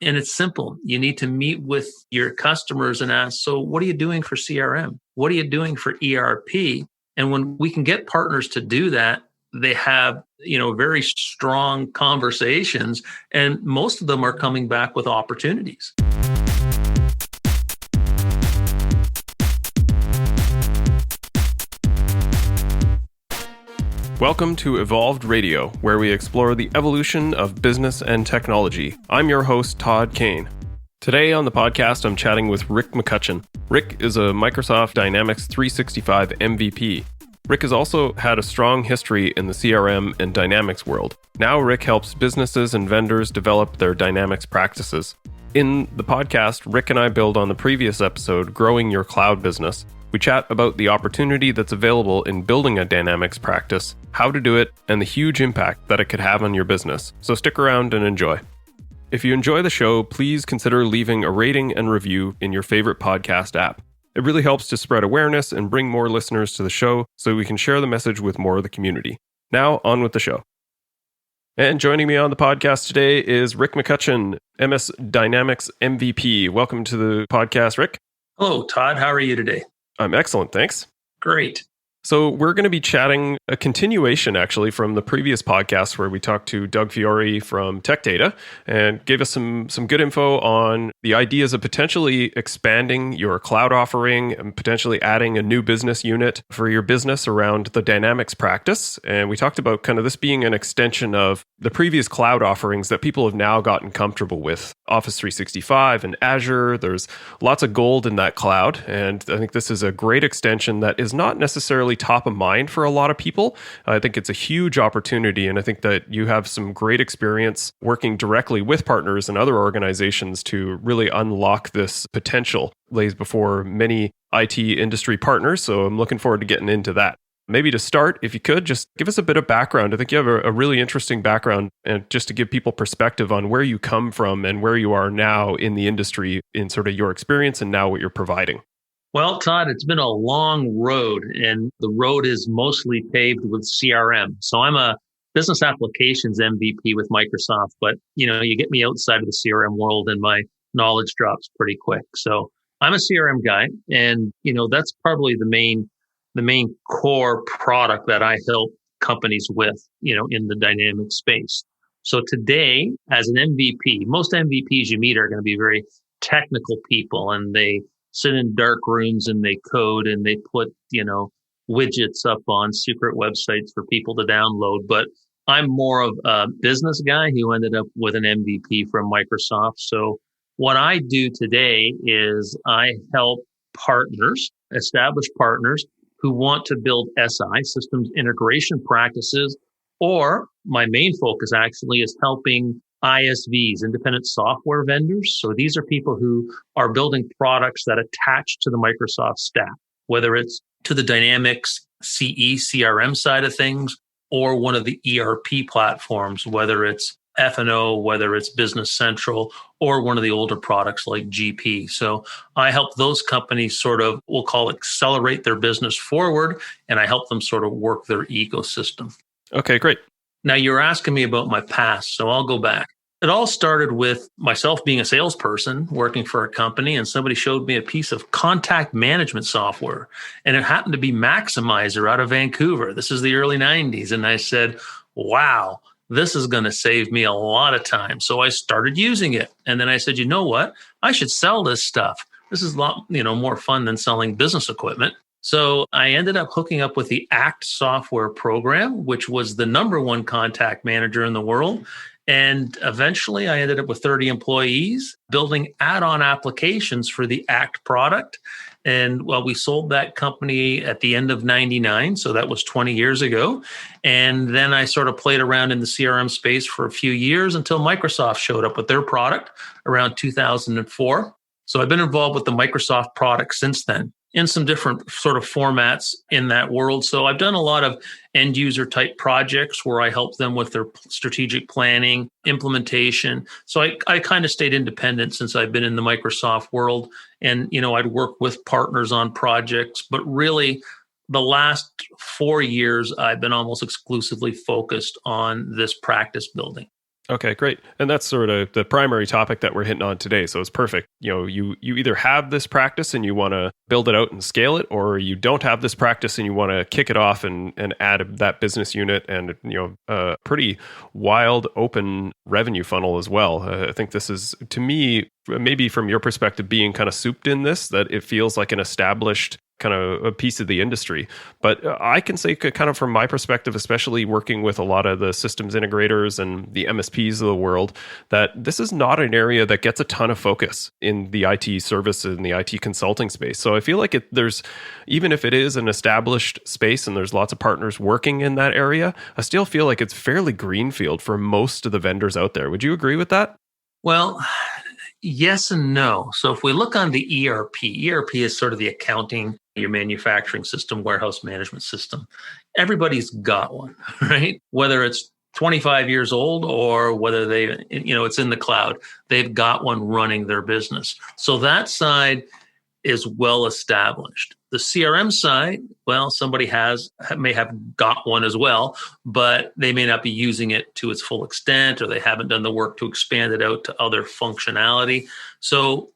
And it's simple. You need to meet with your customers and ask, so what are you doing for CRM? What are you doing for ERP? And when we can get partners to do that, they have, very strong conversations, and most of them are coming back with opportunities. Welcome to Evolved Radio, where we explore the evolution of business and technology. I'm your host, Todd Kane. Today on the podcast, I'm chatting with Rick McCutcheon. Rick is a Microsoft Dynamics 365 MVP. Rick has also had a strong history in the CRM and Dynamics world. Now Rick helps businesses and vendors develop their Dynamics practices. In the podcast, Rick and I build on the previous episode, Growing Your Cloud Business. We chat about the opportunity that's available in building a Dynamics practice, how to do it, and the huge impact that it could have on your business. So stick around and enjoy. If you enjoy the show, please consider leaving a rating and review in your favorite podcast app. It really helps to spread awareness and bring more listeners to the show so we can share the message with more of the community. Now, on with the show. And joining me on the podcast today is Rick McCutcheon, MS Dynamics MVP. Welcome to the podcast, Rick. Hello, Todd. How are you today? I'm excellent, thanks. Great. So we're going to be chatting a continuation, actually, from the previous podcast where we talked to Doug Fiore from Tech Data and gave us some good info on the ideas of potentially expanding your cloud offering and potentially adding a new business unit for your business around the Dynamics practice. And we talked about kind of this being an extension of the previous cloud offerings that people have now gotten comfortable with. Office 365 and Azure, there's lots of gold in that cloud. And I think this is a great extension that is not necessarily top of mind for a lot of people. I think it's a huge opportunity, and I think that you have some great experience working directly with partners and other organizations to really unlock this potential lays before many IT industry partners. So I'm looking forward to getting into that. Maybe to start, if you could, just give us a bit of background. I think you have a really interesting background, and just to give people perspective on where you come from and where you are now in the industry in sort of your experience and now what you're providing. Well, Todd, it's been a long road, and the road is mostly paved with CRM. So I'm a business applications MVP with Microsoft, but you get me outside of the CRM world and my knowledge drops pretty quick. So I'm a CRM guy, and that's probably the main core product that I help companies with, in the dynamic space. So today, as an MVP, most MVPs you meet are going to be very technical people, and they sit in dark rooms and they code and they put, widgets up on secret websites for people to download. But I'm more of a business guy who ended up with an MVP from Microsoft. So what I do today is I help partners, established partners who want to build SI, systems integration practices, or my main focus actually is helping ISVs, independent software vendors. So these are people who are building products that attach to the Microsoft stack, whether it's to the Dynamics CRM side of things, or one of the ERP platforms, whether it's F&O, whether it's Business Central, or one of the older products like GP. So I help those companies sort of, we'll call it, accelerate their business forward, and I help them sort of work their ecosystem. Okay, great. Now, you're asking me about my past, so I'll go back. It all started with myself being a salesperson working for a company, and somebody showed me a piece of contact management software, and it happened to be Maximizer out of Vancouver. This is the early 90s, and I said, wow, this is going to save me a lot of time. So I started using it, and then I said, you know what? I should sell this stuff. This is a lot, more fun than selling business equipment. So I ended up hooking up with the ACT software program, which was the number one contact manager in the world. And eventually I ended up with 30 employees building add-on applications for the ACT product. And we sold that company at the end of 99. So that was 20 years ago. And then I sort of played around in the CRM space for a few years until Microsoft showed up with their product around 2004. So I've been involved with the Microsoft product since then, in some different sort of formats in that world. So I've done a lot of end user type projects where I help them with their strategic planning, implementation. So I kind of stayed independent since I've been in the Microsoft world. And, I'd work with partners on projects, but really the last 4 years, I've been almost exclusively focused on this practice building. Okay, great. And that's sort of the primary topic that we're hitting on today. So it's perfect. You either have this practice and you want to build it out and scale it, or you don't have this practice and you want to kick it off and add that business unit and a pretty wild open revenue funnel as well. I think this is, to me, maybe from your perspective, being kind of souped in this, that it feels like an established kind of a piece of the industry. But I can say kind of from my perspective, especially working with a lot of the systems integrators and the MSPs of the world, that this is not an area that gets a ton of focus in the IT service and the IT consulting space. So I feel like there's, even if it is an established space and there's lots of partners working in that area, I still feel like it's fairly greenfield for most of the vendors out there. Would you agree with that? Well, yes and no. So if we look on the ERP is sort of the accounting, your manufacturing system, warehouse management system. Everybody's got one, right? Whether it's 25 years old or whether it's in the cloud, they've got one running their business. So that side is well established. The CRM side, well, somebody may have got one as well, but they may not be using it to its full extent, or they haven't done the work to expand it out to other functionality. So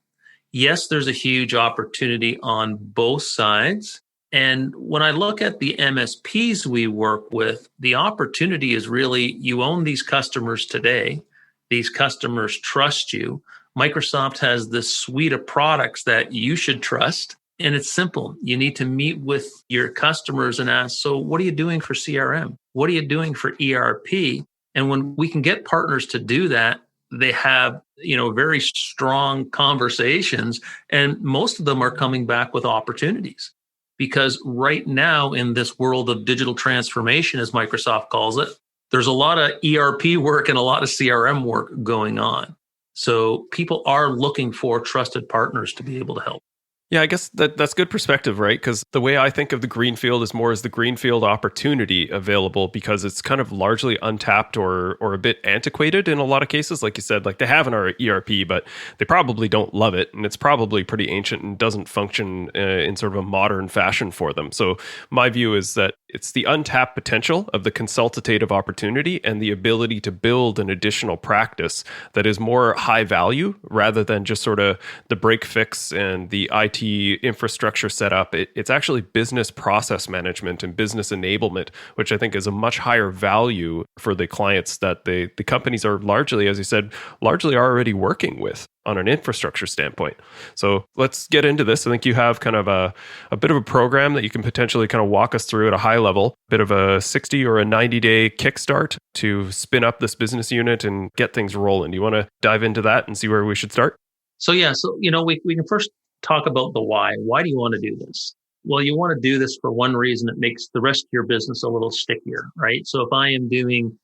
yes, there's a huge opportunity on both sides. And when I look at the MSPs we work with, the opportunity is really, you own these customers today. These customers trust you. Microsoft has this suite of products that you should trust. And it's simple. You need to meet with your customers and ask, so what are you doing for CRM? What are you doing for ERP? And when we can get partners to do that, they have, very strong conversations, and most of them are coming back with opportunities. Because right now in this world of digital transformation, as Microsoft calls it, there's a lot of ERP work and a lot of CRM work going on. So people are looking for trusted partners to be able to help. Yeah, I guess that's good perspective, right? Because the way I think of the greenfield is more as the greenfield opportunity available, because it's kind of largely untapped or a bit antiquated in a lot of cases. Like you said, like they have an ERP, but they probably don't love it. And it's probably pretty ancient and doesn't function in sort of a modern fashion for them. So my view is that it's the untapped potential of the consultative opportunity and the ability to build an additional practice that is more high value rather than just sort of the break fix and the IT infrastructure setup. It's actually business process management and business enablement, which I think is a much higher value for the clients that the companies are largely, as you said, largely already working with on an infrastructure standpoint. So let's get into this. I think you have kind of a bit of a program that you can potentially kind of walk us through at a high level, a bit of a 60 or a 90-day kickstart to spin up this business unit and get things rolling. Do you want to dive into that and see where we should start? So we can first talk about the why. Why do you want to do this? Well, you want to do this for one reason. It makes the rest of your business a little stickier, right? So if I am doing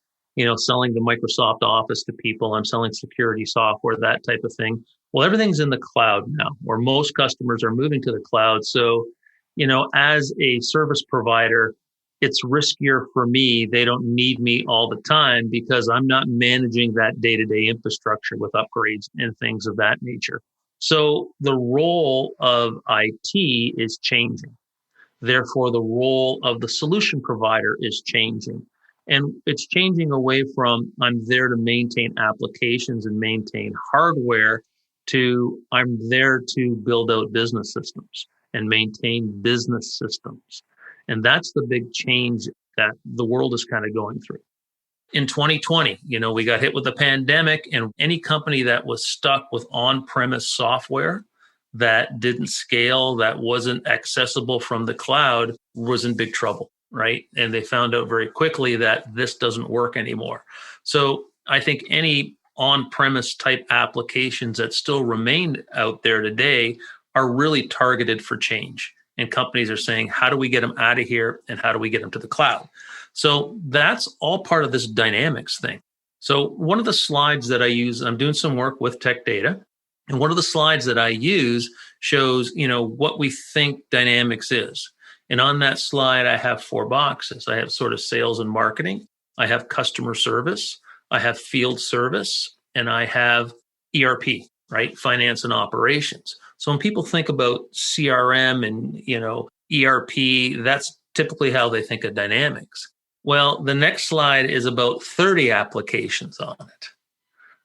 selling the Microsoft Office to people, I'm selling security software, that type of thing. Well, everything's in the cloud now, or most customers are moving to the cloud. So, as a service provider, it's riskier for me. They don't need me all the time because I'm not managing that day-to-day infrastructure with upgrades and things of that nature. So the role of IT is changing. Therefore, the role of the solution provider is changing. And it's changing away from I'm there to maintain applications and maintain hardware to I'm there to build out business systems and maintain business systems. And that's the big change that the world is kind of going through. In 2020, we got hit with the pandemic, and any company that was stuck with on-premise software that didn't scale, that wasn't accessible from the cloud, was in big trouble. Right. And they found out very quickly that this doesn't work anymore. So I think any on-premise type applications that still remain out there today are really targeted for change. And companies are saying, how do we get them out of here and how do we get them to the cloud? So that's all part of this dynamics thing. So one of the slides that I use, I'm doing some work with Tech Data. And one of the slides that I use shows, what we think dynamics is. And on that slide, I have 4 boxes. I have sort of sales and marketing. I have customer service. I have field service. And I have ERP, right? Finance and operations. So when people think about CRM and, ERP, that's typically how they think of dynamics. Well, the next slide is about 30 applications on it.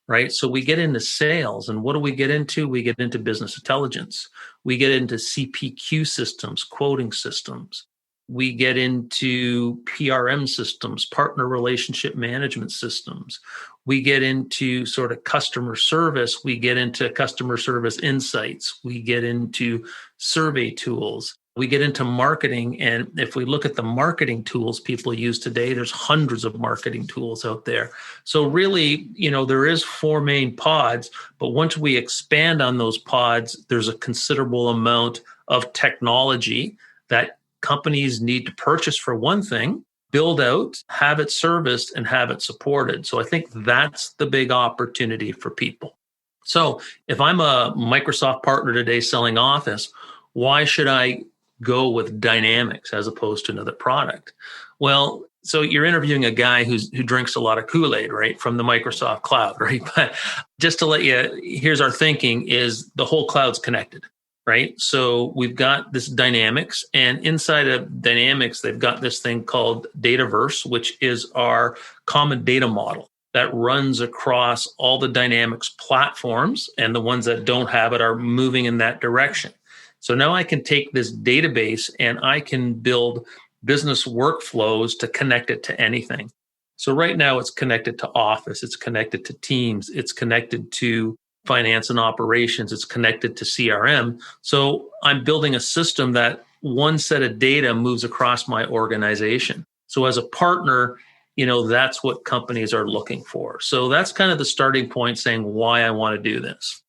right? So we get into sales, and what do we get into? We get into business intelligence. We get into CPQ systems, quoting systems. We get into PRM systems, partner relationship management systems. We get into sort of customer service. We get into customer service insights. We get into survey tools. We get into marketing. And if we look at the marketing tools people use today, there's hundreds of marketing tools out there. So really, there is four main pods, but once we expand on those pods, there's a considerable amount of technology that companies need to purchase for one thing, build out, have it serviced, and have it supported. So I think that's the big opportunity for people. So if I'm a Microsoft partner today selling Office, why should I go with Dynamics as opposed to another product? Well, so you're interviewing a guy who drinks a lot of Kool-Aid, right, from the Microsoft cloud, right? But just to let you, here's our thinking is the whole cloud's connected, right? So we've got this Dynamics, and inside of Dynamics, they've got this thing called Dataverse, which is our common data model that runs across all the Dynamics platforms, and the ones that don't have it are moving in that direction. So now I can take this database and I can build business workflows to connect it to anything. So right now it's connected to Office, it's connected to Teams, it's connected to finance and operations, it's connected to CRM. So I'm building a system that one set of data moves across my organization. So as a partner, that's what companies are looking for. So that's kind of the starting point saying why I want to do this.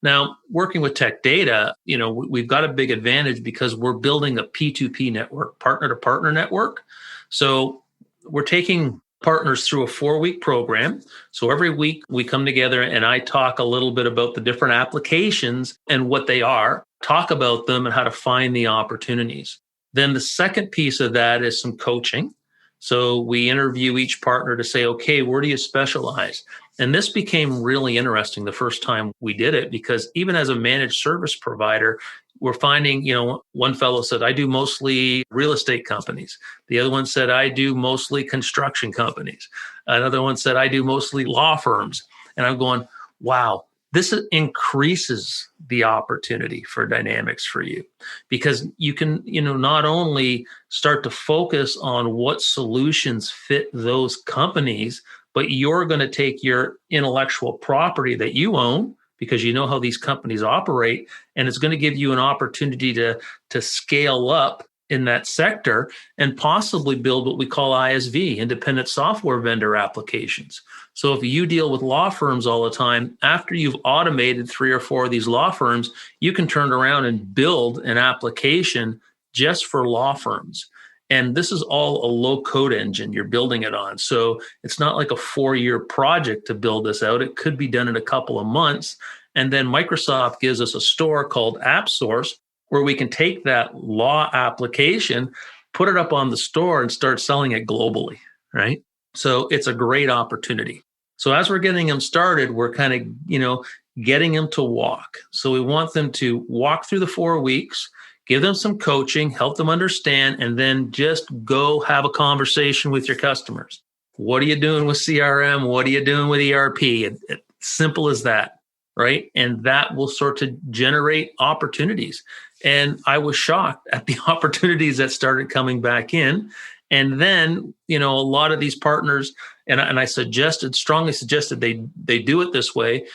Now, working with tech data, we've got a big advantage because we're building a P2P network, partner to partner network. So we're taking partners through a 4-week program. So every week we come together and I talk a little bit about the different applications and what they are, talk about them and how to find the opportunities. Then the second piece of that is some coaching. So we interview each partner to say, okay, where do you specialize? And this became really interesting the first time we did it, because even as a managed service provider, we're finding, one fellow said, I do mostly real estate companies. The other one said, I do mostly construction companies. Another one said, I do mostly law firms. And I'm going, wow, this increases the opportunity for Dynamics for you, because you can, not only start to focus on what solutions fit those companies, but you're going to take your intellectual property that you own, because you know how these companies operate, and it's going to give you an opportunity to scale up in that sector and possibly build what we call ISV, independent software vendor applications. So if you deal with law firms all the time, after you've automated 3 or 4 of these law firms, you can turn around and build an application just for law firms. And this is all a low code engine you're building it on. So it's not like a 4-year project to build this out. It could be done in a couple of months. And then Microsoft gives us a store called AppSource, where we can take that law application, put it up on the store and start selling it globally, right? So it's a great opportunity. So as we're getting them started, we're kind of, getting them to walk. So we want them to walk through the 4 weeks, give them some coaching, help them understand, and then just go have a conversation with your customers. What are you doing with CRM? What are you doing with ERP? Simple as that, right? And that will sort of generate opportunities. And I was shocked at the opportunities that started coming back in. And then, a lot of these partners, and I strongly suggested they do it this way,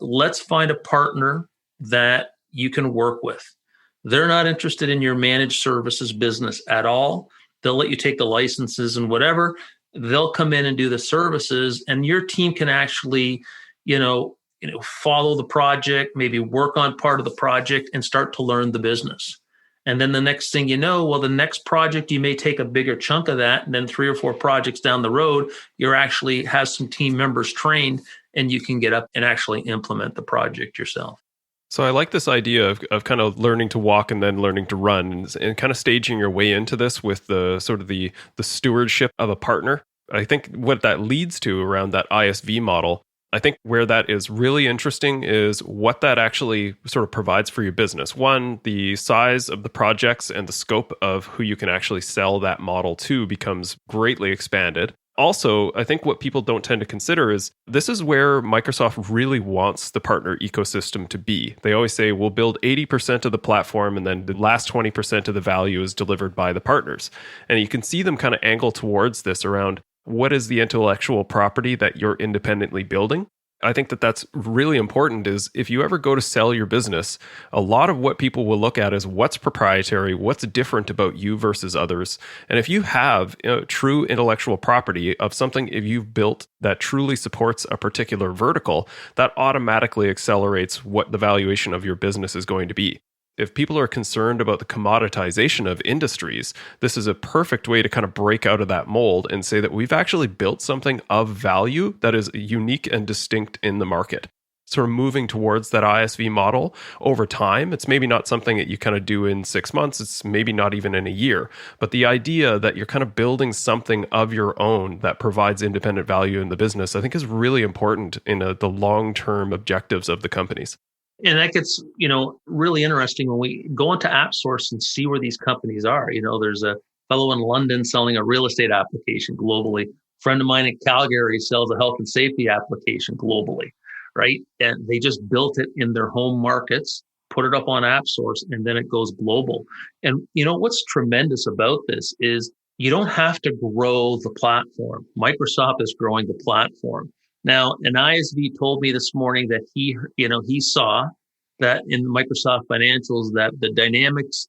let's find a partner that you can work with. They're not interested in your managed services business at all. They'll let you take the licenses and whatever. They'll come in and do the services, and your team can actually, follow the project, maybe work on part of the project and start to learn the business. And then the next thing the next project, you may take a bigger chunk of that. And then 3 or 4 projects down the road, you're actually have some team members trained and you can get up and actually implement the project yourself. So I like this idea of kind of learning to walk and then learning to run, and kind of staging your way into this with the sort of the stewardship of a partner. I think what that leads to around that ISV model, I think where that is really interesting is what that actually sort of provides for your business. One, the size of the projects and the scope of who you can actually sell that model to becomes greatly expanded. Also, I think what people don't tend to consider is this is where Microsoft really wants the partner ecosystem to be. They always say, we'll build 80% of the platform and then the last 20% of the value is delivered by the partners. And you can see them kind of angle towards this around what is the intellectual property that you're independently building. I think that that's really important is if you ever go to sell your business, a lot of what people will look at is what's proprietary, what's different about you versus others. And if you have true intellectual property of something if you've built that truly supports a particular vertical, that automatically accelerates what the valuation of your business is going to be. If people are concerned about the commoditization of industries, this is a perfect way to kind of break out of that mold and say that we've actually built something of value that is unique and distinct in the market. Sort of moving towards that ISV model over time. It's maybe not something that you kind of do in 6 months. It's maybe not even in a year. But the idea that you're kind of building something of your own that provides independent value in the business, I think is really important in the long-term objectives of the companies. And that gets, really interesting when we go into AppSource and see where these companies are. There's a fellow in London selling a real estate application globally. A friend of mine in Calgary sells a health and safety application globally, right? And they just built it in their home markets, put it up on AppSource, and then it goes global. And what's tremendous about this is you don't have to grow the platform. Microsoft is growing the platform. Now, an ISV told me this morning that he saw that in Microsoft financials that the Dynamics,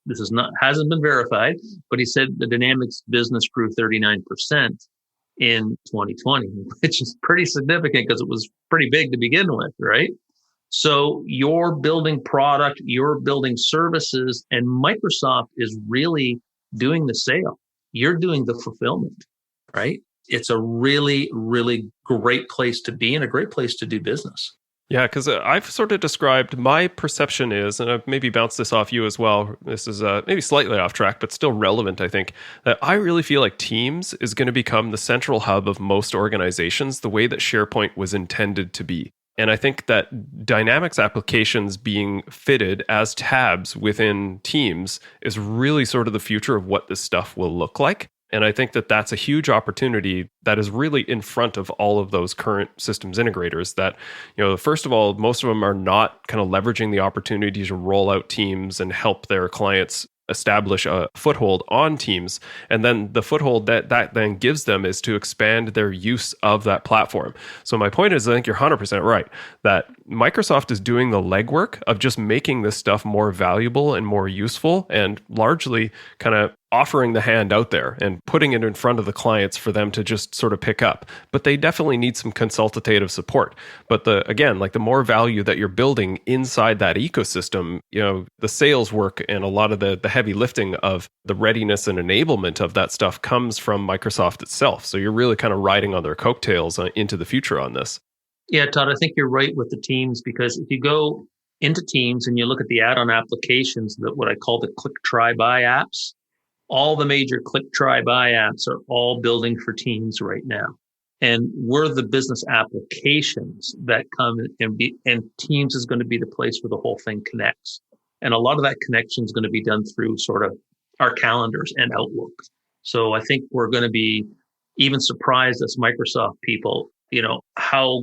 hasn't been verified, but he said the Dynamics business grew 39% in 2020, which is pretty significant because it was pretty big to begin with, right? So you're building product, you're building services, and Microsoft is really doing the sale. You're doing the fulfillment, right? It's a really, really great place to be and a great place to do business. Yeah, because I've sort of described my perception is, and I've maybe bounced this off you as well. This is maybe slightly off track, but still relevant, I think, that I really feel like Teams is going to become the central hub of most organizations, the way that SharePoint was intended to be. And I think that Dynamics applications being fitted as tabs within Teams is really sort of the future of what this stuff will look like. And I think that that's a huge opportunity that is really in front of all of those current systems integrators that, first of all, most of them are not kind of leveraging the opportunity to roll out Teams and help their clients establish a foothold on Teams. And then the foothold that then gives them is to expand their use of that platform. So my point is, I think you're 100% right, that Microsoft is doing the legwork of just making this stuff more valuable and more useful and largely kind of offering the hand out there and putting it in front of the clients for them to just sort of pick up. But they definitely need some consultative support. But the more value that you're building inside that ecosystem, the sales work and a lot of the heavy lifting of the readiness and enablement of that stuff comes from Microsoft itself. So you're really kind of riding on their coattails into the future on this. Yeah, Todd, I think you're right with the Teams, because if you go into Teams and you look at the add-on applications, that what I call the click, try, buy apps, all the major click, try, buy apps are all building for Teams right now. And we're the business applications that come and Teams is going to be the place where the whole thing connects. And a lot of that connection is going to be done through sort of our calendars and Outlook. So I think we're going to be even surprised as Microsoft people, how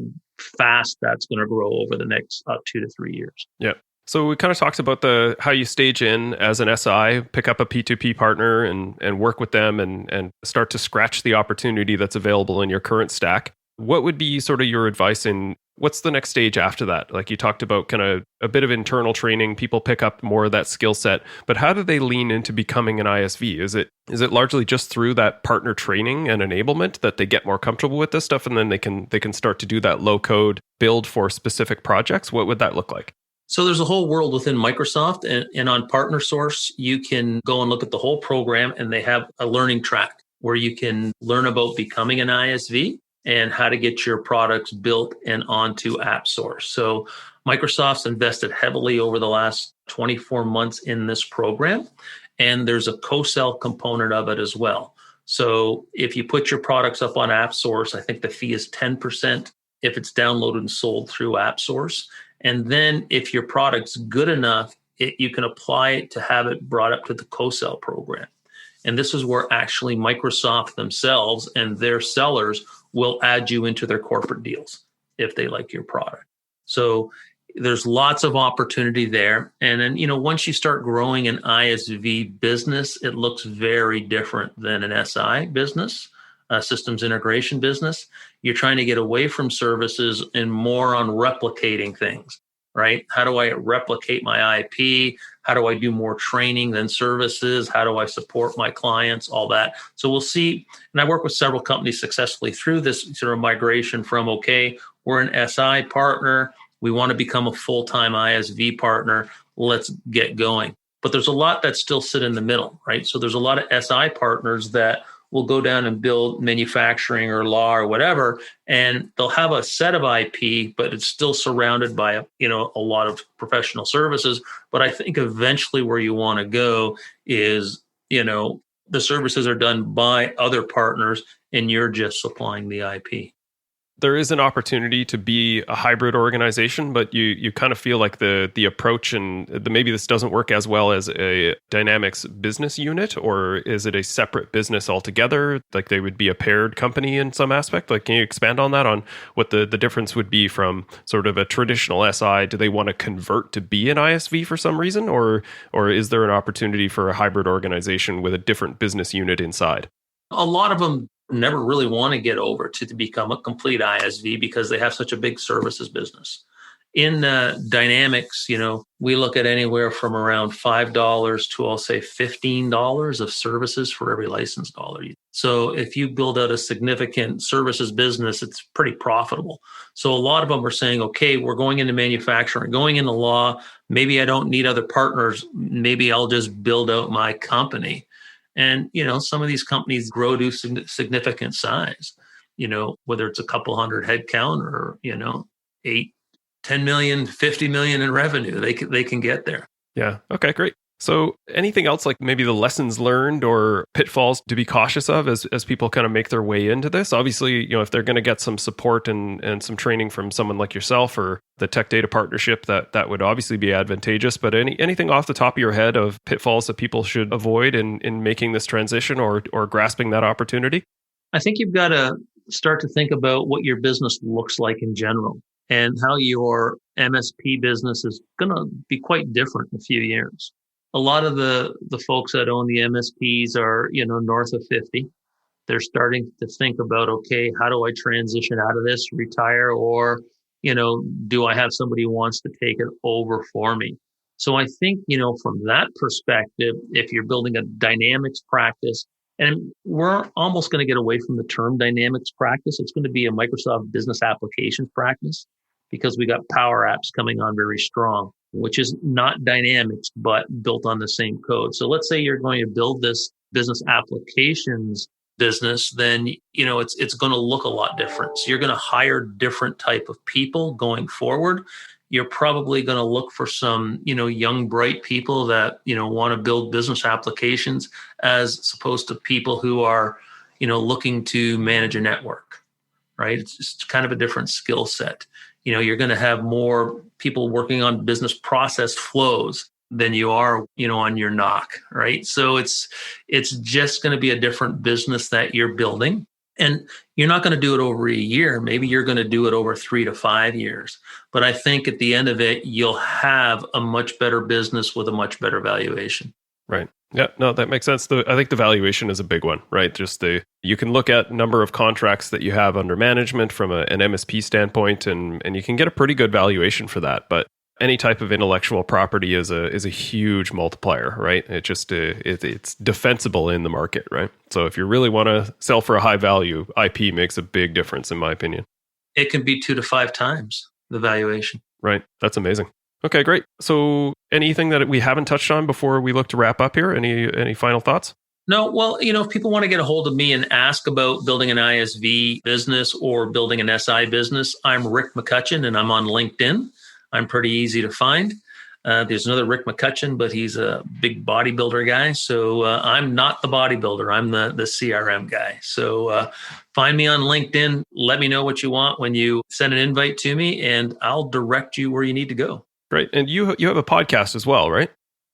fast that's going to grow over the next 2 to 3 years. Yeah. So we kind of talked about how you stage in as an SI, pick up a P2P partner and work with them and start to scratch the opportunity that's available in your current stack. What would be sort of your advice in what's the next stage after that? Like you talked about kind of a bit of internal training, people pick up more of that skill set, but how do they lean into becoming an ISV? Is it largely just through that partner training and enablement that they get more comfortable with this stuff and then they can start to do that low code build for specific projects? What would that look like? So there's a whole world within Microsoft, and on Partner Source, you can go and look at the whole program, and they have a learning track where you can learn about becoming an ISV and how to get your products built and onto AppSource. So Microsoft's invested heavily over the last 24 months in this program, and there's a co-sell component of it as well. So if you put your products up on AppSource, I think the fee is 10% if it's downloaded and sold through AppSource. And then if your product's good enough, you can apply it to have it brought up to the co-sell program. And this is where actually Microsoft themselves and their sellers will add you into their corporate deals if they like your product. So there's lots of opportunity there. And then, once you start growing an ISV business, it looks very different than an SI business, a systems integration business. You're trying to get away from services and more on replicating things, right? How do I replicate my IP? How do I do more training than services? How do I support my clients? All that. So we'll see. And I work with several companies successfully through this sort of migration from, okay, we're an SI partner. We want to become a full-time ISV partner. Let's get going. But there's a lot that still sit in the middle, right? So there's a lot of SI partners that will go down and build manufacturing or law or whatever, and they'll have a set of IP, but it's still surrounded by a lot of professional services. But I think eventually where you want to go is, the services are done by other partners and you're just supplying the IP. There is an opportunity to be a hybrid organization, but you kind of feel like the approach and maybe this doesn't work as well as a Dynamics business unit, or is it a separate business altogether? Like they would be a paired company in some aspect? Like, can you expand on that, on what the difference would be from sort of a traditional SI? Do they want to convert to be an ISV for some reason, or is there an opportunity for a hybrid organization with a different business unit inside? A lot of them never really want to get over to become a complete ISV because they have such a big services business. In Dynamics, we look at anywhere from around $5 to, I'll say, $15 of services for every licensed dollar. So if you build out a significant services business, it's pretty profitable. So a lot of them are saying, okay, we're going into manufacturing, going into law. Maybe I don't need other partners. Maybe I'll just build out my company. And, some of these companies grow to significant size, whether it's a couple hundred headcount or, 8, 10 million, 50 million in revenue, they can get there. Yeah. Okay, great. So anything else, like maybe the lessons learned or pitfalls to be cautious of as people kind of make their way into this? Obviously, if they're going to get some support and some training from someone like yourself or the Tech Data partnership, that would obviously be advantageous. But anything off the top of your head of pitfalls that people should avoid in making this transition or grasping that opportunity? I think you've got to start to think about what your business looks like in general and how your MSP business is going to be quite different in a few years. A lot of the folks that own the MSPs are, north of 50. They're starting to think about, okay, how do I transition out of this, retire, or, do I have somebody who wants to take it over for me? So I think, from that perspective, if you're building a Dynamics practice, and we're almost going to get away from the term Dynamics practice, it's going to be a Microsoft Business Applications practice because we got Power Apps coming on very strong, which is not Dynamics, but built on the same code. So let's say you're going to build this business applications business, then, it's going to look a lot different. So you're going to hire different type of people going forward. You're probably going to look for some, young, bright people that, want to build business applications as opposed to people who are, looking to manage a network, right? It's just kind of a different skill set. You're going to have more people working on business process flows than you are, on your NOC, right? So it's just going to be a different business that you're building. And you're not going to do it over a year. Maybe you're going to do it over 3 to 5 years. But I think at the end of it, you'll have a much better business with a much better valuation. Right. Yeah, no, that makes sense. I think the valuation is a big one, right? You can look at number of contracts that you have under management from an MSP standpoint, and you can get a pretty good valuation for that. But any type of intellectual property is a huge multiplier, right? It's defensible in the market, right? So if you really want to sell for a high value, IP makes a big difference, in my opinion. It can be 2 to 5 times the valuation. Right. That's amazing. Okay, great. So anything that we haven't touched on before we look to wrap up here? Any final thoughts? No, well, if people want to get a hold of me and ask about building an ISV business or building an SI business, I'm Rick McCutcheon and I'm on LinkedIn. I'm pretty easy to find. There's another Rick McCutcheon, but he's a big bodybuilder guy. So I'm not the bodybuilder. I'm the CRM guy. So find me on LinkedIn. Let me know what you want when you send an invite to me, and I'll direct you where you need to go. Great. And you have a podcast as well, right?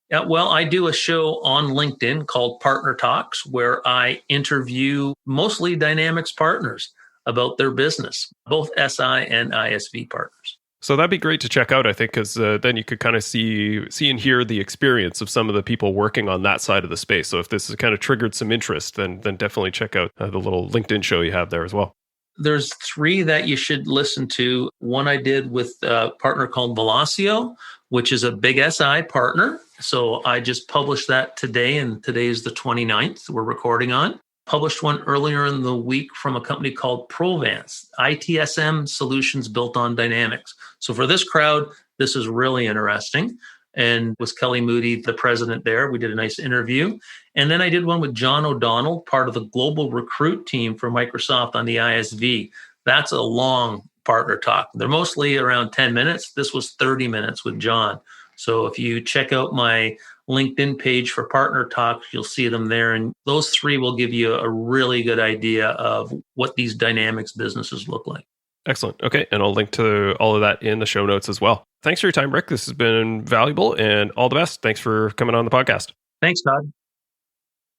Yeah, well, I do a show on LinkedIn called Partner Talks, where I interview mostly Dynamics partners about their business, both SI and ISV partners. So that'd be great to check out, I think, because then you could kind of see and hear the experience of some of the people working on that side of the space. So if this has kind of triggered some interest, then definitely check out the little LinkedIn show you have there as well. There's 3 that you should listen to. One I did with a partner called Velocio, which is a big SI partner. So I just published that today, and today is the 29th we're recording on. Published one earlier in the week from a company called Provance, ITSM solutions built on Dynamics. So for this crowd, this is really interesting. And with Kelly Moody, the president there, we did a nice interview. And then I did one with John O'Donnell, part of the global recruit team for Microsoft on the ISV. That's a long partner talk. They're mostly around 10 minutes. This was 30 minutes with John. So if you check out my LinkedIn page for partner talks, you'll see them there. And those 3 will give you a really good idea of what these Dynamics businesses look like. Excellent. Okay. And I'll link to all of that in the show notes as well. Thanks for your time, Rick. This has been valuable and all the best. Thanks for coming on the podcast. Thanks, Todd.